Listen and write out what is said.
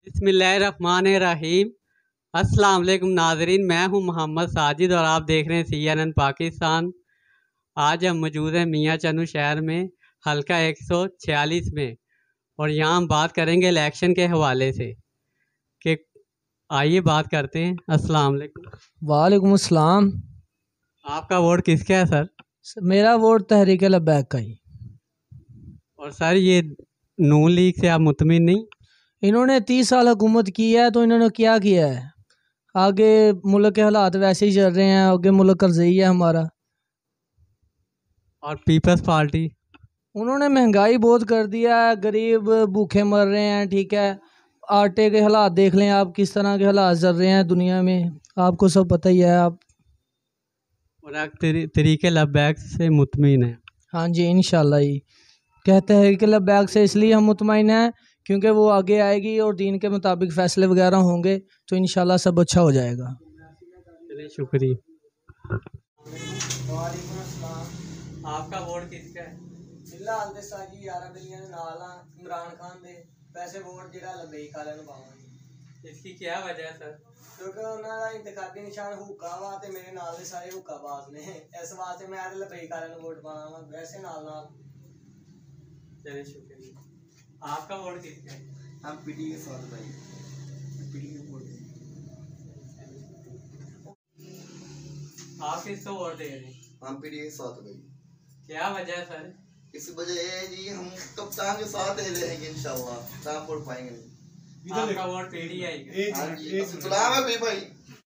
बिस्मिल्लाहिर्रहमानिर्रहीम। अस्सलाम वालेकुम नाजरीन, मैं हूं मोहम्मद साजिद और आप देख रहे हैं CNN पाकिस्तान। आज हम मौजूद हैं मियाँ चन्नू शहर में, हल्का 146 में, और यहाँ हम बात करेंगे इलेक्शन के हवाले से कि आइए बात करते हैं। अस्सलाम वालेकुम। वालेकुम अस्सलाम। आपका वोट किसका है सर? मेरा वोट तहरीक लब्बैक का ही। और सर ये नून लीग से आप मुतमिन नहीं? इन्होंने 30 साल हुकूमत की है तो इन्होंने क्या किया है? आगे मुल्क के हालात वैसे ही चल रहे हैं, आगे मुल्क कर्ज़ई है हमारा। और पीपल्स पार्टी? उन्होंने महंगाई बहुत कर दिया है, गरीब भूखे मर रहे हैं। ठीक है, आटे के हालात देख लें आप, किस तरह के हालात चल रहे हैं दुनिया में, आपको सब पता ही है। आप और आप तरीके लब्बैक से मुतमिन है? हाँ जी, इंशाल्लाह ही कहते हैं कि लब्बैक से इसलिए हम मुतमईन हैं क्योंकि वो आगे आएगी और दीन के मुताबिक फ़ैसले वगैरह होंगे तो इंशाल्लाह सब अच्छा हो जाएगा। चलिए, शुक्रिया। वालेकुम अस्सलाम। आपका वोट किसका है? फिलहाल ते साजी 11 बिलियन दे नाल आ इमरान खान दे, वैसे वोट जेड़ा लबैक वाले नु पावांगे। इसकी क्या वजह है सर? क्योंकि उन्हां दा इंतखाबी निशान हुक्का वा ते मेरे नाल दे सारे हुक्काबाज ने, इस वास्ते मैं ते लबैक वाले नु वोट पाना वा, वैसे नाल नाल। चलिए, शुक्रिया। आपका वोट किसका है? हम पीटी के साथ भाई, पीटी के वोट देंगे। आप किसको वोट दे रहे हैं? हम पीटी के साथ भाई। क्या वजह है सर? इस वजह ये है जी, हम कप्तान के साथ ही रहेंगे इंशाल्लाह, तब वोट पाएंगे। आपका वोट पीडीआई का? हाँ जी, सलाम है भाई।